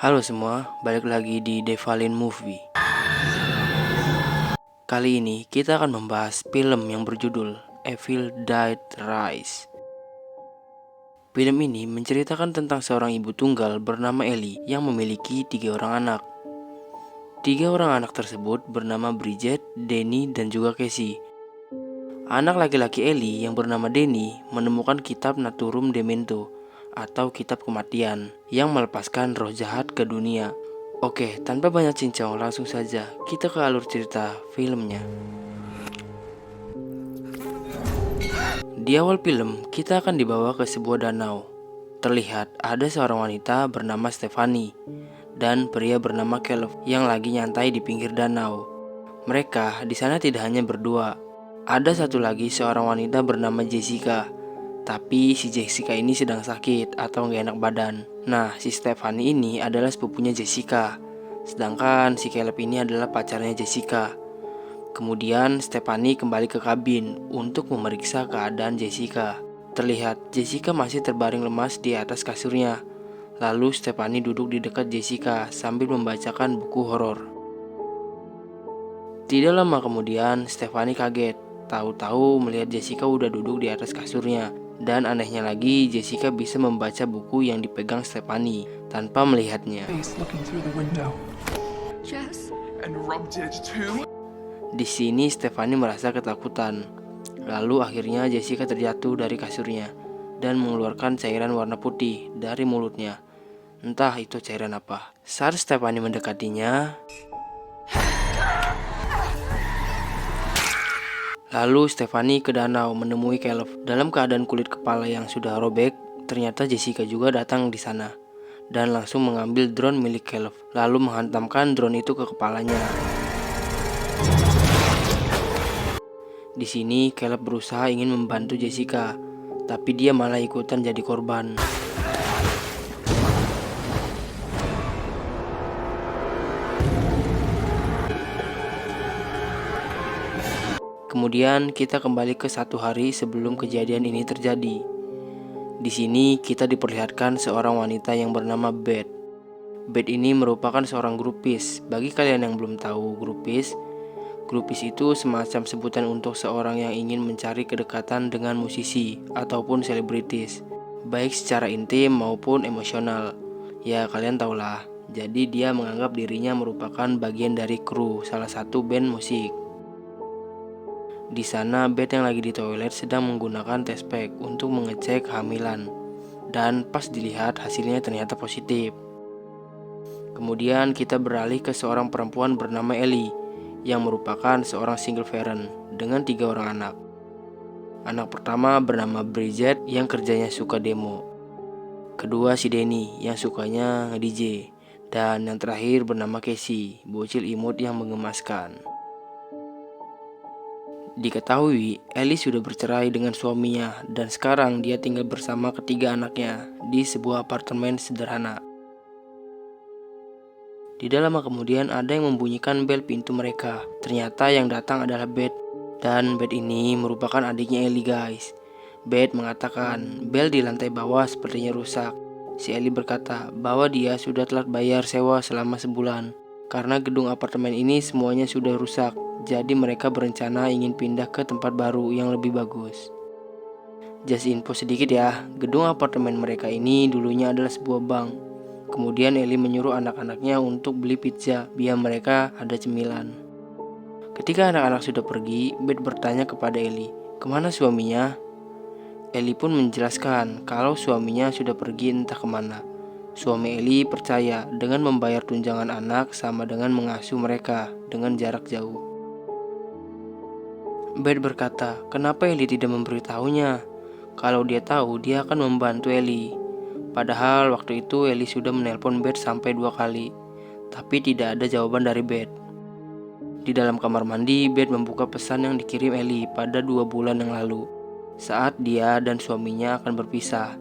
Halo semua, balik lagi di Devalin Movie. Kali ini kita akan membahas film yang berjudul Evil Dead Rise. Film ini menceritakan tentang seorang ibu tunggal bernama Ellie yang memiliki 3 orang anak. 3 orang anak tersebut bernama Bridget, Danny, dan juga Casey. Anak laki-laki Ellie yang bernama Danny menemukan kitab Naturum Demento atau kitab kematian yang melepaskan roh jahat ke dunia. Oke, tanpa banyak cincang, langsung saja kita ke alur cerita filmnya. Di awal film, kita akan dibawa ke sebuah danau. Terlihat ada seorang wanita bernama Stephanie dan pria bernama Caleb yang lagi nyantai di pinggir danau. Mereka di sana tidak hanya berdua. Ada satu lagi seorang wanita bernama Jessica. Tapi si Jessica ini sedang sakit atau gak enak badan. Nah, si Stephanie ini adalah sepupunya Jessica. Sedangkan si Caleb ini adalah pacarnya Jessica. Kemudian Stephanie kembali ke kabin untuk memeriksa keadaan Jessica. Terlihat Jessica masih terbaring lemas di atas kasurnya. Lalu Stephanie duduk di dekat Jessica sambil membacakan buku horor. Tidak lama kemudian Stephanie kaget. Tahu-tahu melihat Jessica udah duduk di atas kasurnya. Dan anehnya lagi, Jessica bisa membaca buku yang dipegang Stephanie tanpa melihatnya. Di sini Stephanie merasa ketakutan. Lalu akhirnya Jessica terjatuh dari kasurnya dan mengeluarkan cairan warna putih dari mulutnya. Entah itu cairan apa. Saat Stephanie mendekatinya, lalu Stephanie ke danau menemui Caleb. Dalam keadaan kulit kepala yang sudah robek, ternyata Jessica juga datang di sana dan langsung mengambil drone milik Caleb, lalu menghantamkan drone itu ke kepalanya. Di sini Caleb berusaha ingin membantu Jessica, tapi dia malah ikutan jadi korban. Kemudian kita kembali ke 1 hari sebelum kejadian ini terjadi. Di sini kita diperlihatkan seorang wanita yang bernama Beth. Beth ini merupakan seorang grupis. Bagi kalian yang belum tahu grupis itu semacam sebutan untuk seorang yang ingin mencari kedekatan dengan musisi ataupun selebritis, baik secara intim maupun emosional. Ya kalian tahulah. Jadi dia menganggap dirinya merupakan bagian dari kru salah satu band musik. Di sana Beth yang lagi di toilet sedang menggunakan test pack untuk mengecek kehamilan. Dan pas dilihat hasilnya ternyata positif. Kemudian kita beralih ke seorang perempuan bernama Ellie yang merupakan seorang single parent dengan 3 orang anak. Anak pertama bernama Bridget yang kerjanya suka demo. Kedua si Danny yang sukanya nge-DJ. Dan yang terakhir bernama Casey, bocil imut yang mengemaskan. Diketahui Ellie sudah bercerai dengan suaminya dan sekarang dia tinggal bersama ketiga anaknya di sebuah apartemen sederhana. Tidak lama kemudian ada yang membunyikan bel pintu mereka. Ternyata yang datang adalah Beth. Dan Beth ini merupakan adiknya Ellie guys. Beth mengatakan bel di lantai bawah sepertinya rusak. Si Ellie berkata bahwa dia sudah telat bayar sewa selama sebulan. Karena gedung apartemen ini semuanya sudah rusak. Jadi mereka berencana ingin pindah ke tempat baru yang lebih bagus. Just info sedikit ya, gedung apartemen mereka ini dulunya adalah sebuah bank. Kemudian Ellie menyuruh anak-anaknya untuk beli pizza biar mereka ada cemilan. Ketika anak-anak sudah pergi, Beth bertanya kepada Ellie, kemana suaminya? Ellie pun menjelaskan kalau suaminya sudah pergi entah kemana. Suami Ellie percaya dengan membayar tunjangan anak sama dengan mengasuh mereka dengan jarak jauh. Beth berkata, kenapa Ellie tidak memberitahunya? Kalau dia tahu, dia akan membantu Ellie. Padahal waktu itu Ellie sudah menelpon Beth sampai 2 kali, tapi tidak ada jawaban dari Beth. Di dalam kamar mandi, Beth membuka pesan yang dikirim Ellie pada 2 bulan yang lalu, saat dia dan suaminya akan berpisah.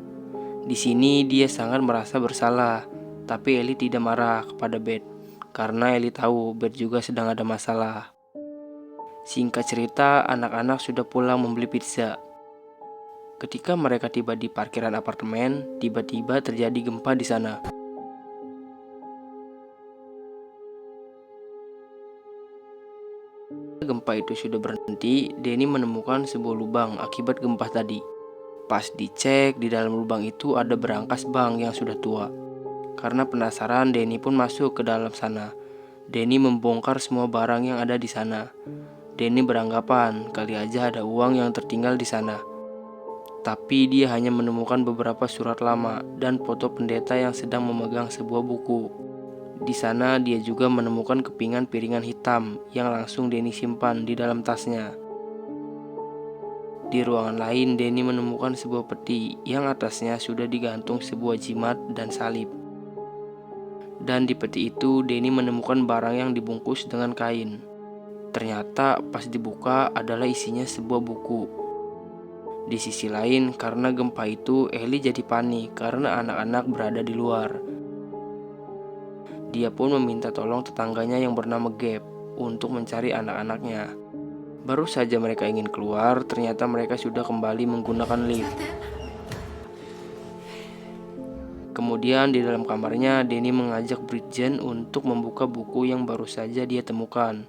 Di sini dia sangat merasa bersalah, tapi Ellie tidak marah kepada Beth, karena Ellie tahu Beth juga sedang ada masalah. Singkat cerita, anak-anak sudah pulang membeli pizza. Ketika mereka tiba di parkiran apartemen, tiba-tiba terjadi gempa di sana. Gempa itu sudah berhenti, Denny menemukan sebuah lubang akibat gempa tadi. Pas dicek, di dalam lubang itu ada berangkas bank yang sudah tua. Karena penasaran, Denny pun masuk ke dalam sana. Denny membongkar semua barang yang ada di sana. Denny beranggapan kali aja ada uang yang tertinggal di sana. Tapi dia hanya menemukan beberapa surat lama dan foto pendeta yang sedang memegang sebuah buku. Di sana dia juga menemukan kepingan piringan hitam yang langsung Denny simpan di dalam tasnya. Di ruangan lain, Denny menemukan sebuah peti yang atasnya sudah digantung sebuah jimat dan salib. Dan di peti itu, Denny menemukan barang yang dibungkus dengan kain. Ternyata pas dibuka adalah isinya sebuah buku. Di sisi lain, karena gempa itu, Ellie jadi panik karena anak-anak berada di luar. Dia pun meminta tolong tetangganya yang bernama Gabe untuk mencari anak-anaknya. Baru saja mereka ingin keluar, ternyata mereka sudah kembali menggunakan lift. Kemudian di dalam kamarnya, Denny mengajak Bridget untuk membuka buku yang baru saja dia temukan.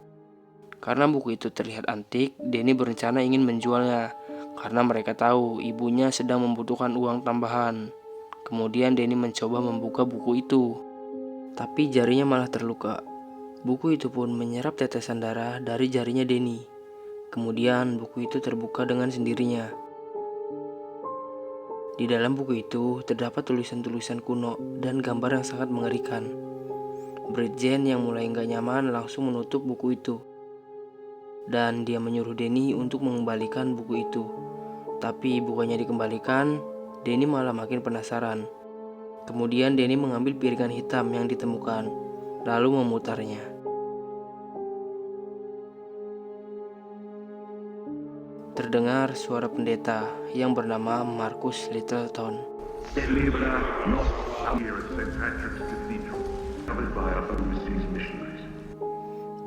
Karena buku itu terlihat antik, Denny berencana ingin menjualnya. Karena mereka tahu ibunya sedang membutuhkan uang tambahan. Kemudian Denny mencoba membuka buku itu. Tapi jarinya malah terluka. Buku itu pun menyerap tetesan darah dari jarinya Denny. Kemudian buku itu terbuka dengan sendirinya. Di dalam buku itu terdapat tulisan-tulisan kuno dan gambar yang sangat mengerikan. Bridget yang mulai nggak nyaman langsung menutup buku itu. Dan dia menyuruh Denny untuk mengembalikan buku itu. Tapi bukannya dikembalikan, Denny malah makin penasaran. Kemudian Denny mengambil piringan hitam yang ditemukan, lalu memutarnya. Terdengar suara pendeta yang bernama Marcus Littleton.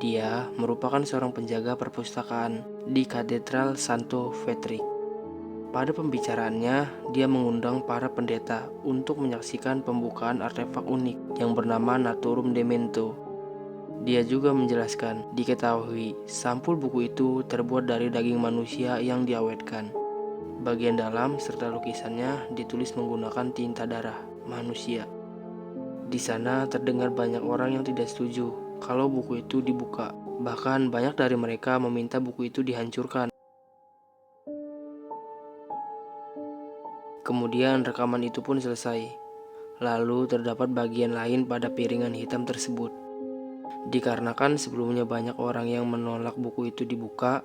Dia merupakan seorang penjaga perpustakaan di Katedral Santo Patrick. Pada pembicaraannya, dia mengundang para pendeta untuk menyaksikan pembukaan artefak unik yang bernama Naturum Demento. Dia juga menjelaskan, diketahui sampul buku itu terbuat dari daging manusia yang diawetkan. Bagian dalam serta lukisannya ditulis menggunakan tinta darah manusia. Di sana terdengar banyak orang yang tidak setuju kalau buku itu dibuka. Bahkan banyak dari mereka meminta buku itu dihancurkan. Kemudian rekaman itu pun selesai. Lalu terdapat bagian lain pada piringan hitam tersebut. Dikarenakan sebelumnya banyak orang yang menolak buku itu dibuka,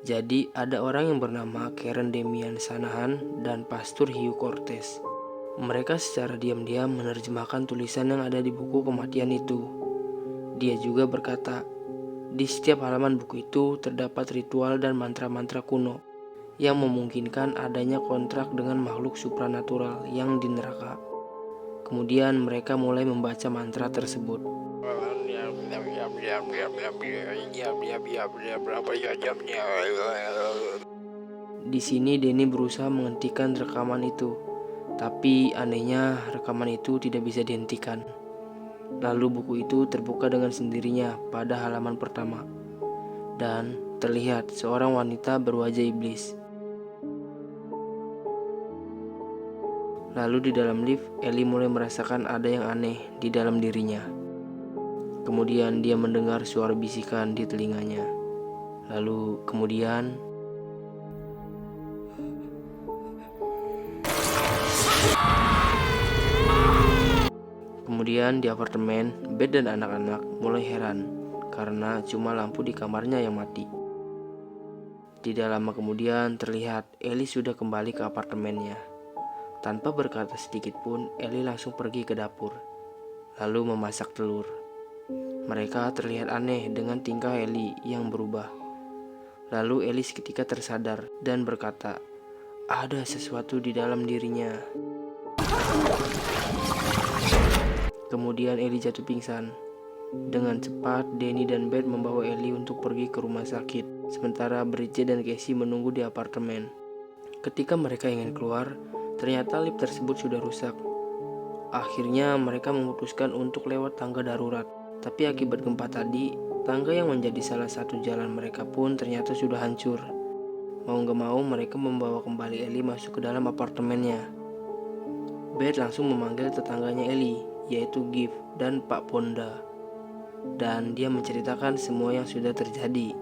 jadi ada orang yang bernama Karen Demian Sanahan dan Pastor Hugh Cortez. Mereka secara diam-diam menerjemahkan tulisan yang ada di buku kematian itu. Dia juga berkata, di setiap halaman buku itu terdapat ritual dan mantra-mantra kuno yang memungkinkan adanya kontrak dengan makhluk supranatural yang di neraka. Kemudian mereka mulai membaca mantra tersebut. Di sini Denny berusaha menghentikan rekaman itu, tapi anehnya rekaman itu tidak bisa dihentikan. Lalu buku itu terbuka dengan sendirinya pada halaman pertama, dan terlihat seorang wanita berwajah iblis. Lalu di dalam lift, Ellie mulai merasakan ada yang aneh di dalam dirinya. Kemudian dia mendengar suara bisikan di telinganya. Lalu kemudian di apartemen, Beth dan anak-anak mulai heran karena cuma lampu di kamarnya yang mati. Tidak lama kemudian terlihat Ellie sudah kembali ke apartemennya. Tanpa berkata sedikit pun, Ellie langsung pergi ke dapur, lalu memasak telur. Mereka terlihat aneh dengan tingkah Ellie yang berubah. Lalu Ellie seketika tersadar dan berkata, ada sesuatu di dalam dirinya. Kemudian Ellie jatuh pingsan. Dengan cepat, Denny dan Beth membawa Ellie untuk pergi ke rumah sakit, sementara Bridget dan Casey menunggu di apartemen. Ketika mereka ingin keluar, ternyata lift tersebut sudah rusak. Akhirnya mereka memutuskan untuk lewat tangga darurat. Tapi akibat gempa tadi, Tangga yang menjadi salah satu jalan mereka pun ternyata sudah hancur. Mau gak mau mereka membawa kembali Ellie masuk ke dalam apartemennya. Beth langsung memanggil tetangganya Ellie, yaitu Giv dan Pak Ponda. Dan dia menceritakan semua yang sudah terjadi.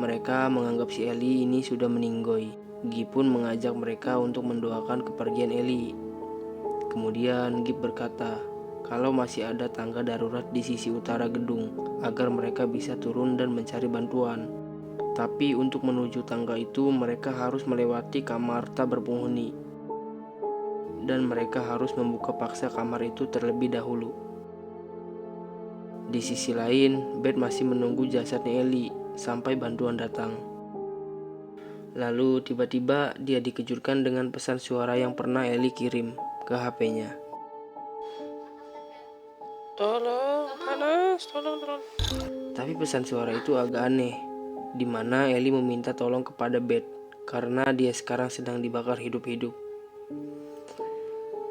Mereka menganggap si Ellie ini sudah meninggoy. Giv pun mengajak mereka untuk mendoakan kepergian Ellie. Kemudian Giv berkata kalau masih ada tangga darurat di sisi utara gedung agar mereka bisa turun dan mencari bantuan. Tapi untuk menuju tangga itu mereka harus melewati kamar tak berpenghuni. Dan mereka harus membuka paksa kamar itu terlebih dahulu. Di sisi lain, Beth masih menunggu jasadnya Ellie sampai bantuan datang. Lalu tiba-tiba dia dikejutkan dengan pesan suara yang pernah Ellie kirim ke HP-nya. Tolong, panas, tolong. Tapi pesan suara itu agak aneh, di mana Ellie meminta tolong kepada Beth karena dia sekarang sedang dibakar hidup-hidup.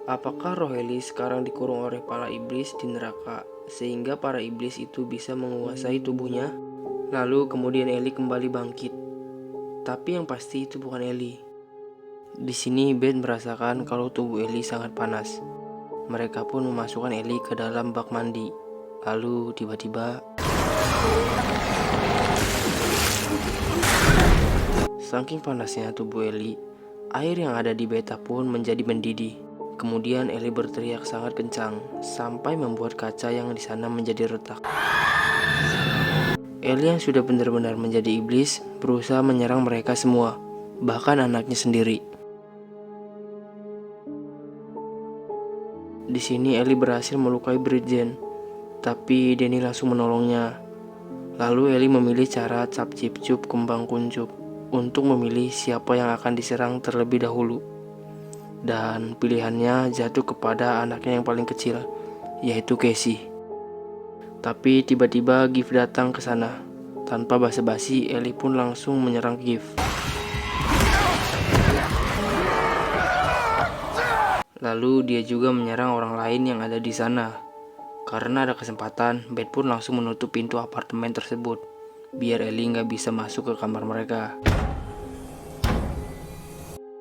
Apakah roh Ellie sekarang dikurung oleh para iblis di neraka sehingga para iblis itu bisa menguasai tubuhnya? Lalu kemudian Ellie kembali bangkit. Tapi yang pasti itu bukan Ellie. Di sini Beth merasakan kalau tubuh Ellie sangat panas. Mereka pun memasukkan Ellie ke dalam bak mandi. Lalu tiba-tiba saking panasnya tubuh Ellie, air yang ada di beta pun menjadi mendidih. Kemudian Ellie berteriak sangat kencang sampai membuat kaca yang di sana menjadi retak. Ellie yang sudah benar-benar menjadi iblis berusaha menyerang mereka semua, bahkan anaknya sendiri. Di sini Ellie berhasil melukai Bridget, tapi Danny langsung menolongnya. Lalu Ellie memilih cara cap cip cup kembang kuncup untuk memilih siapa yang akan diserang terlebih dahulu. Dan pilihannya jatuh kepada anaknya yang paling kecil, yaitu Casey. Tapi tiba-tiba Giv datang ke sana. Tanpa basa-basi, Ellie pun langsung menyerang Giv. Lalu dia juga menyerang orang lain yang ada di sana. Karena ada kesempatan, Beth pun langsung menutup pintu apartemen tersebut, biar Ellie nggak bisa masuk ke kamar mereka.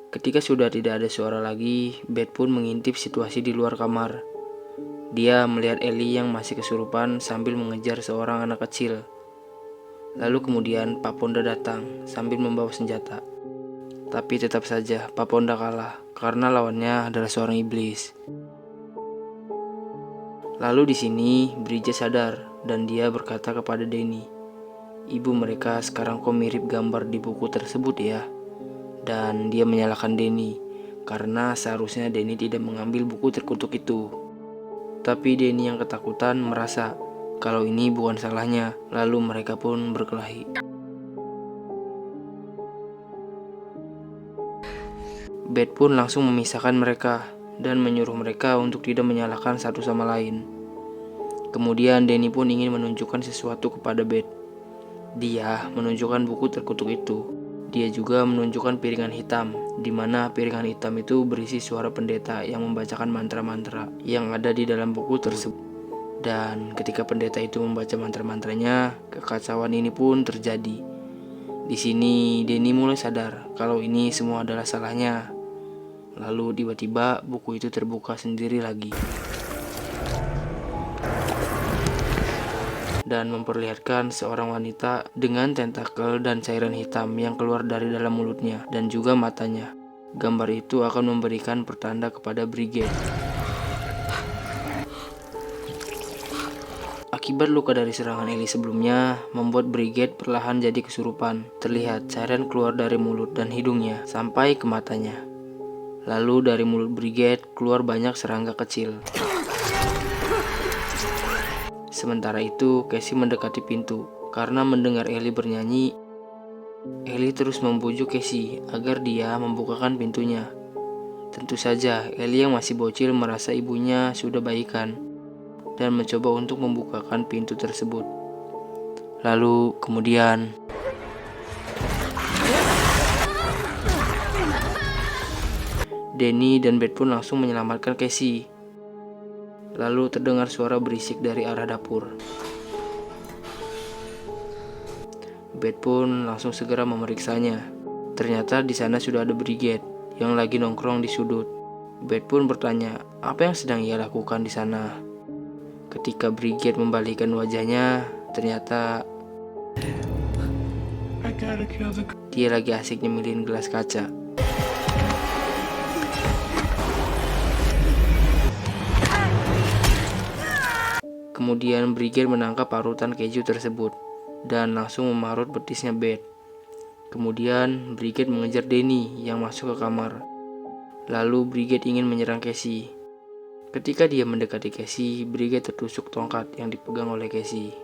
Ketika sudah tidak ada suara lagi, Beth pun mengintip situasi di luar kamar. Dia melihat Ellie yang masih kesurupan sambil mengejar seorang anak kecil. Lalu kemudian Pak Ponda datang sambil membawa senjata. Tapi tetap saja Pak Ponda kalah karena lawannya adalah seorang iblis. Lalu di sini Bridget sadar dan dia berkata kepada Danny, "Ibu mereka sekarang kok mirip gambar di buku tersebut ya?" Dan dia menyalahkan Danny karena seharusnya Danny tidak mengambil buku terkutuk itu. Tapi Danny yang ketakutan merasa kalau ini bukan salahnya. Lalu mereka pun berkelahi. Beth pun langsung memisahkan mereka dan menyuruh mereka untuk tidak menyalahkan satu sama lain. Kemudian Danny pun ingin menunjukkan sesuatu kepada Beth. Dia menunjukkan buku terkutuk itu. Dia juga menunjukkan piringan hitam, di mana piringan hitam itu berisi suara pendeta yang membacakan mantra-mantra yang ada di dalam buku tersebut. Dan ketika pendeta itu membaca mantra-mantranya, kekacauan ini pun terjadi. Di sini Danny mulai sadar kalau ini semua adalah salahnya. Lalu tiba-tiba buku itu terbuka sendiri lagi dan memperlihatkan seorang wanita dengan tentakel dan cairan hitam yang keluar dari dalam mulutnya dan juga matanya. Gambar itu akan memberikan pertanda kepada Bridget. Akibat luka dari serangan Ellie sebelumnya, membuat Bridget perlahan jadi kesurupan. Terlihat cairan keluar dari mulut dan hidungnya sampai ke matanya. Lalu dari mulut Bridget keluar banyak serangga kecil. Sementara itu, Casey mendekati pintu. Karena mendengar Ellie bernyanyi, Ellie terus membujuk Casey agar dia membukakan pintunya. Tentu saja, Ellie yang masih bocil merasa ibunya sudah baikan dan mencoba untuk membukakan pintu tersebut. Lalu kemudian Danny dan Beth pun langsung menyelamatkan Casey. Lalu terdengar suara berisik dari arah dapur. Beth pun langsung segera memeriksanya. Ternyata di sana sudah ada Brigade yang lagi nongkrong di sudut. Beth pun bertanya, apa yang sedang ia lakukan di sana? Ketika Brigade membalikkan wajahnya, ternyata dia lagi asik nyemilin gelas kaca. Kemudian Brigade menangkap parutan keju tersebut dan langsung memarut betisnya Beth. Kemudian Brigade mengejar Denny yang masuk ke kamar. Lalu Brigade ingin menyerang Casey. Ketika dia mendekati Casey, Brigade tertusuk tongkat yang dipegang oleh Casey.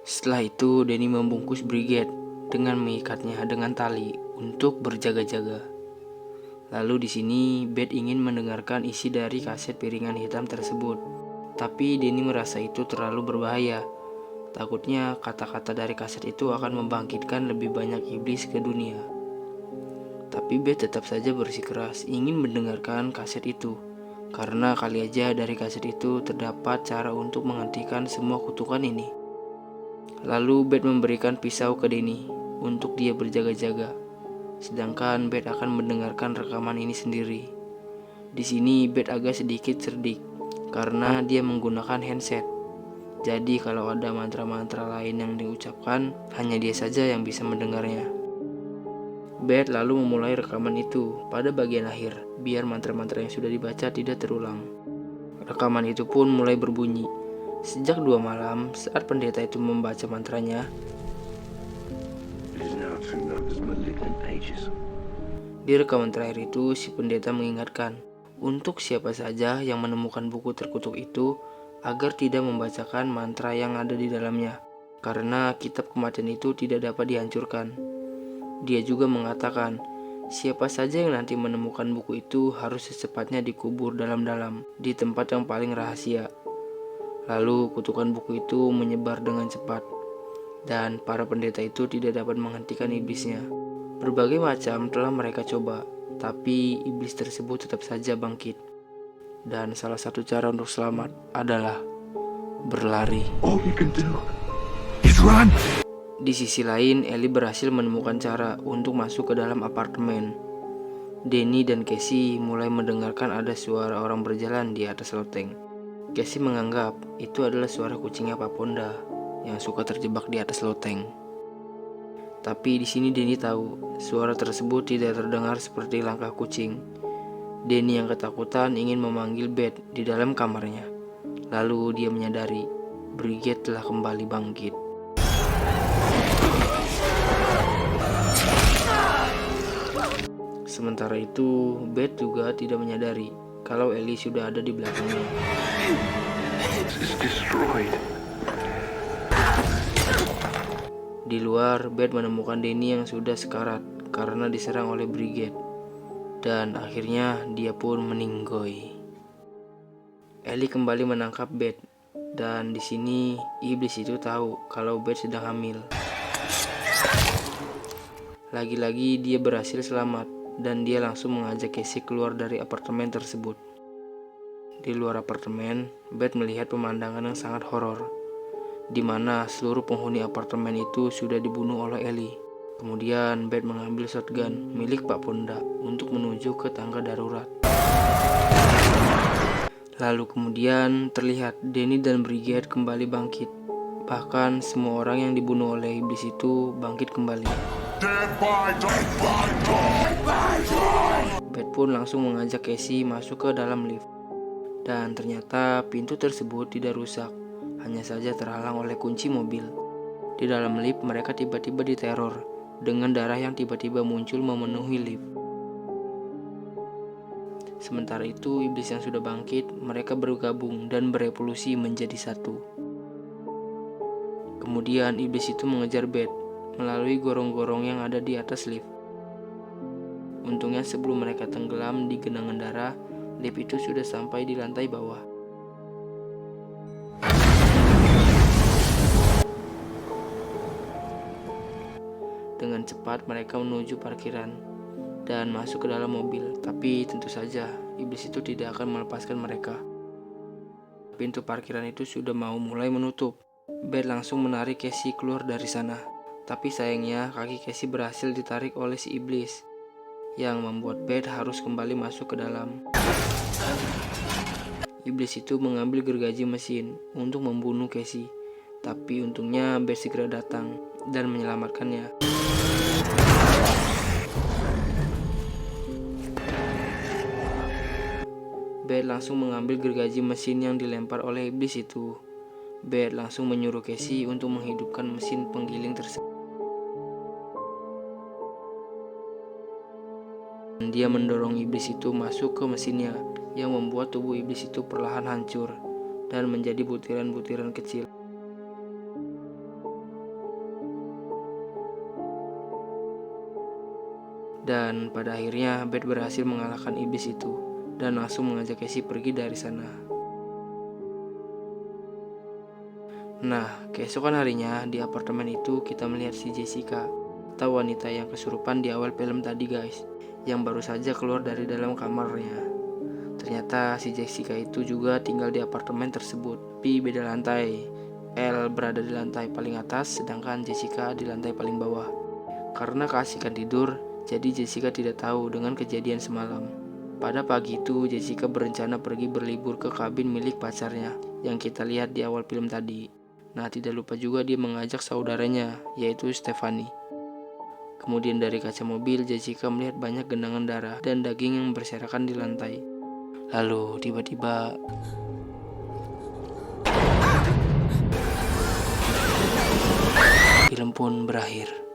Setelah itu, Denny membungkus Brigade dengan mengikatnya dengan tali untuk berjaga-jaga. Lalu di sini Beth ingin mendengarkan isi dari kaset piringan hitam tersebut. Tapi Denny merasa itu terlalu berbahaya. Takutnya kata-kata dari kaset itu akan membangkitkan lebih banyak iblis ke dunia. Tapi Beth tetap saja bersikeras ingin mendengarkan kaset itu. Karena kali aja dari kaset itu terdapat cara untuk menghentikan semua kutukan ini. Lalu Beth memberikan pisau ke Denny untuk dia berjaga-jaga. Sedangkan Beth akan mendengarkan rekaman ini sendiri. Di sini Beth agak sedikit cerdik karena dia menggunakan handset. Jadi kalau ada mantra-mantra lain yang diucapkan, hanya dia saja yang bisa mendengarnya. Beth lalu memulai rekaman itu pada bagian akhir, biar mantra-mantra yang sudah dibaca tidak terulang. Rekaman itu pun mulai berbunyi. Sejak 2 malam saat pendeta itu membaca mantranya, di rekaman terakhir itu, si pendeta mengingatkan untuk siapa saja yang menemukan buku terkutuk itu agar tidak membacakan mantra yang ada di dalamnya, karena kitab kematian itu tidak dapat dihancurkan. Dia juga mengatakan, siapa saja yang nanti menemukan buku itu harus secepatnya dikubur dalam-dalam di tempat yang paling rahasia. Lalu kutukan buku itu menyebar dengan cepat, dan para pendeta itu tidak dapat menghentikan iblisnya. Berbagai macam telah mereka coba, tapi iblis tersebut tetap saja bangkit. Dan salah satu cara untuk selamat adalah berlari. All you can do is run. Di sisi lain, Ellie berhasil menemukan cara untuk masuk ke dalam apartemen. Denny dan Casey mulai mendengarkan ada suara orang berjalan di atas loteng. Casey menganggap itu adalah suara kucingnya Paponda yang suka terjebak di atas loteng. Tapi di sini Denny tahu suara tersebut tidak terdengar seperti langkah kucing. Denny yang ketakutan ingin memanggil Beth di dalam kamarnya. Lalu dia menyadari Brigade telah kembali bangkit. Sementara itu, Beth juga tidak menyadari kalau Ellie sudah ada di belakangnya. It's destroyed. Di luar, Beth menemukan Denny yang sudah sekarat karena diserang oleh Brigade. Dan akhirnya dia pun meninggoy. Ellie kembali menangkap Beth. Dan di sini iblis itu tahu kalau Beth sedang hamil. Lagi-lagi dia berhasil selamat dan dia langsung mengajak Casey keluar dari apartemen tersebut. Di luar apartemen, Beth melihat pemandangan yang sangat horor, di mana seluruh penghuni apartemen itu sudah dibunuh oleh Ellie. Kemudian Beth mengambil shotgun milik Pak Ponda untuk menuju ke tangga darurat. Lalu kemudian terlihat Denny dan Brigade kembali bangkit. Bahkan semua orang yang dibunuh oleh iblis itu bangkit kembali. Beth pun langsung mengajak Casey masuk ke dalam lift. Dan ternyata pintu tersebut tidak rusak, hanya saja terhalang oleh kunci mobil. Di dalam lift mereka tiba-tiba diteror dengan darah yang tiba-tiba muncul memenuhi lift. Sementara itu iblis yang sudah bangkit, mereka bergabung dan berevolusi menjadi satu. Kemudian iblis itu mengejar Beth melalui gorong-gorong yang ada di atas lift. Untungnya sebelum mereka tenggelam di genangan darah, lift itu sudah sampai di lantai bawah. Dengan cepat mereka menuju parkiran dan masuk ke dalam mobil. Tapi tentu saja iblis itu tidak akan melepaskan mereka. Pintu parkiran itu sudah mau mulai menutup Beth langsung menarik Casey keluar dari sana. Tapi sayangnya kaki Casey berhasil ditarik oleh si iblis, yang membuat Beth harus kembali masuk ke dalam. Iblis itu mengambil gergaji mesin untuk membunuh Casey. Tapi untungnya Beth segera datang dan menyelamatkannya. Beth langsung mengambil gergaji mesin yang dilempar oleh iblis itu. Beth langsung menyuruh Casey untuk menghidupkan mesin penggiling tersebut. Dia mendorong iblis itu masuk ke mesinnya, yang membuat tubuh iblis itu perlahan hancur dan menjadi butiran-butiran kecil. Dan pada akhirnya Beth berhasil mengalahkan iblis itu dan langsung mengajak Casey pergi dari sana. Nah, keesokan harinya di apartemen itu kita melihat si Jessica, atau wanita yang kesurupan di awal film tadi guys, yang baru saja keluar dari dalam kamarnya. Ternyata si Jessica itu juga tinggal di apartemen tersebut, tapi beda lantai. Elle berada di lantai paling atas, sedangkan Jessica di lantai paling bawah. Karena keasikan tidur, jadi Jessica tidak tahu dengan kejadian semalam. Pada pagi itu, Jessica berencana pergi berlibur ke kabin milik pacarnya yang kita lihat di awal film tadi. Nah, tidak lupa juga dia mengajak saudaranya, yaitu Stephanie. Kemudian dari kaca mobil, Jessica melihat banyak genangan darah dan daging yang berserakan di lantai. Lalu tiba-tiba film pun berakhir.